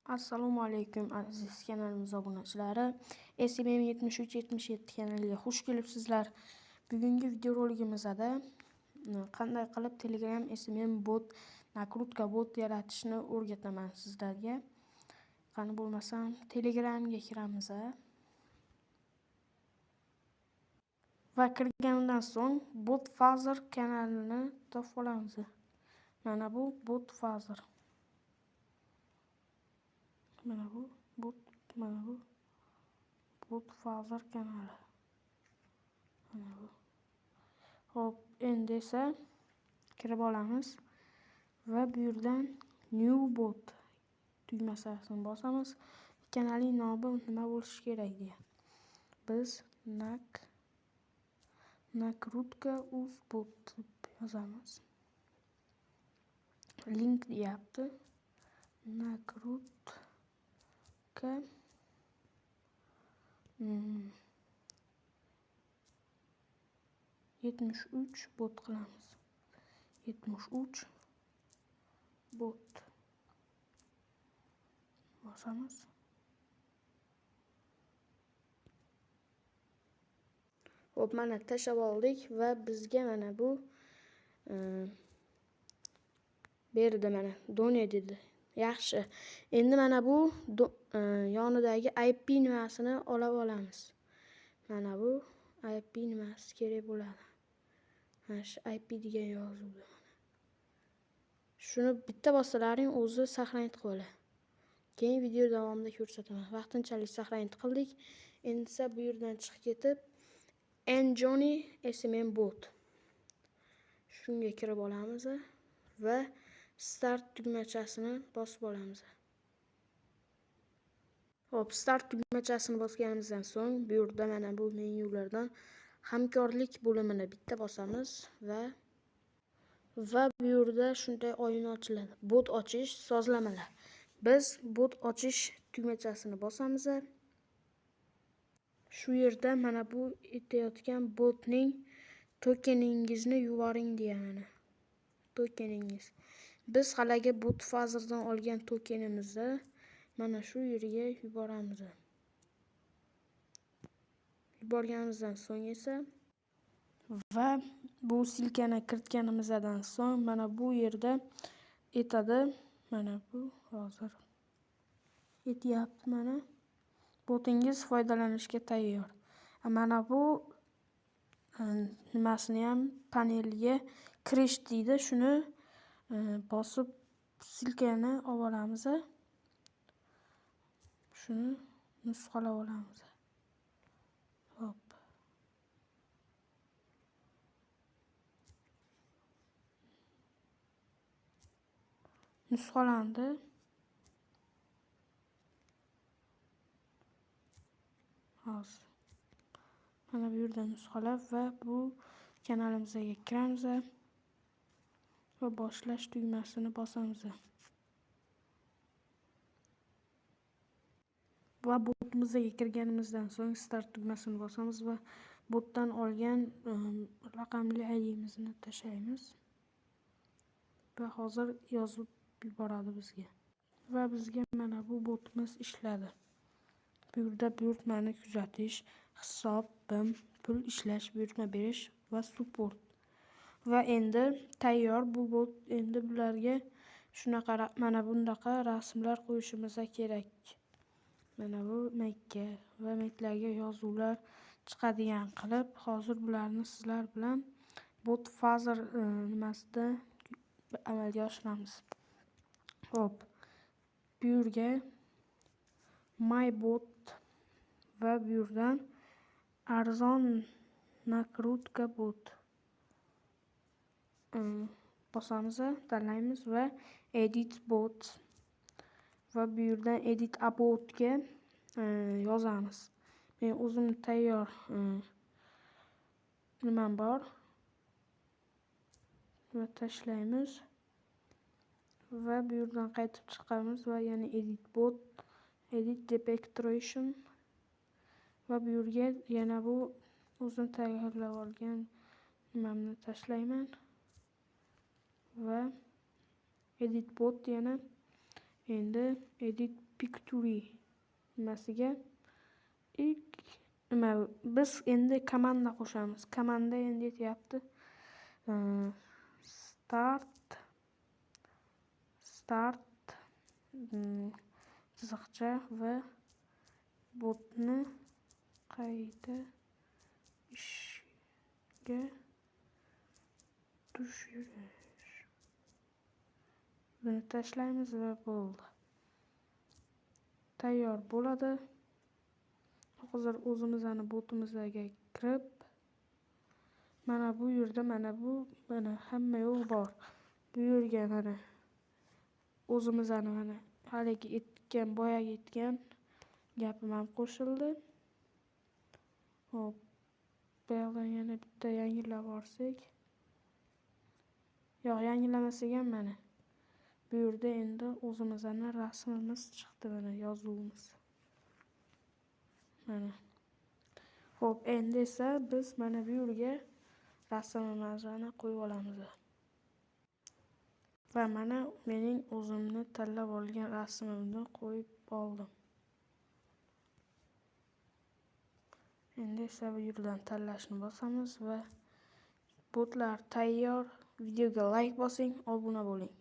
Assalomu alaykum aziz kanalimiz obunachilari. SMM7377 kanaliga xush kelibsizlar. Bugungi videoroligimizda qanday qilib Telegram SMM bot, nakrutka bot yaratishni o'rgataman sizlarga. Qani bo'lmasam Telegramga kiramiz. Va kirgandan so'ng Botfather kanalini topib olamiz. Mana bu Botfather. Mana bu Botfather kanali. Mana bu. Hop, endi esa kirib olamiz va bu yerdan New Bot tugmasini bosamiz. Kanalning nomi nima bo'lishi kerak deya. Biz nakrutka uz bot deb yozamiz. Link deyapti. Nakrutka 73 bot qilamiz. 73 bot bosamiz. Hop, mana tashlab oldik va bizga mana bu berdi, mana done dedi. Yaxshi. Endi mana bu yonidagi IP nimasini olib olamiz. Mana bu IP nimasi kerak bo'ladi. Mana shu IP degan yozuvdi. Shuni bitta bossalaring o'zi saqlanib qoladi. Keyin video davomida ko'rsataman. Vaqtinchalik saqlanib qildik. Endi esa bu yerdan chiqib ketib Johnny SMM bot. Shunga kirib olamiz va Start tugmachasini bosib olamiz. Hop, Start tugmachasini bosganimizdan so'ng bu yerda mana bu menyulardan hamkorlik bo'limini bitta bosamiz va bu yerda shunday oyna ochiladi. Bot ochish sozlamalar. Biz bot ochish tugmachasini bosamiz. Shu yerda mana bu aytayotgan botning tokeningizni yuboring deyman. Tokeningiz. Biz haligi Botfatherdan olgan tokenimizni mana shu yerga yuboramiz. Yuborganimizdan so'ng esa va bu silkani kiritganimizdan so'ng mana bu yerda aytadi. Mana bu hozir aytayapti, mana botingiz foydalanishga tayyor. Mana bu nimasini ham panelga kirish deydi. Shuni bosib silkani olib olamiz. Shuni nusxalab olamiz. Hop. Nusxalandi. Hozir. Mana bu yerdan nusxalab va bu kanalimizga kiramiz va boshlash tugmasini bosamiz. Va botimizga kirganimizdan so'ng Start tugmasini bosamiz va botdan olgan raqamli ID'mizni tashlaymiz. Va hozir yozib yuboradi bizga. Va bizga mana bu botimiz ishladi. Bu yerda buyurtmani kuzatish, hisob, BIM, pul ishlash, buyurtma berish va support. Va endi tayyor bu bot. Endi bularga shunaqa mana bundaqa rasmlar qo'yishimiz kerak. Mana bu makka va maklarga yozuvlar chiqadigan qilib, hozir bularni sizlar bilan Botfather nimasida amalga oshiramiz. Hop. Bu yerga My bot va bu yerdan arzon nakrutka bot bosamiz, tanlaymiz va Edit bot va bu yerdan Edit aboutga yozamiz. Men o'zim tayyor nimam bor va tashlaymiz va bu yerdan qaytib chiqamiz va yana Edit bot, Edit Depiction va bu yerga yana bu o'zim tayyorlab olgan nimamni tashlayman va Edit bot yana endi Edit Pictory nimasiga ilk nima biz endi komanda qo'shamiz. Komanda endi aytyapti. Start chiziqcha va botni qayta ishga tushirish. Buni tashlaymiz va bo'ldi. Tayyor bo'ladi. Hozir o'zimizning botimizga kirib, mana bu yerda mana hamma yo'l bor. Bu yerga mana o'zimizning mana haligi boyaga aytgan gapim ham qo'shildi. Hop. Bu yerdan yana bitta yangilab olsak. Yo'q, yangilamasak ham mana. Bu yerda endi o'zimizning rasmimiz chiqdi, mana yozuvimiz. Mana. Xo'p, endi esa biz mana bu yerga rasmimizni qo'yib olamiz. Va mana mening o'zimni tanlab olgan rasmimni qo'yib oldim. Endi esa bu yerdan tanlashni bosamiz va botlar tayyor. Videoga like bosing, obuna bo'ling.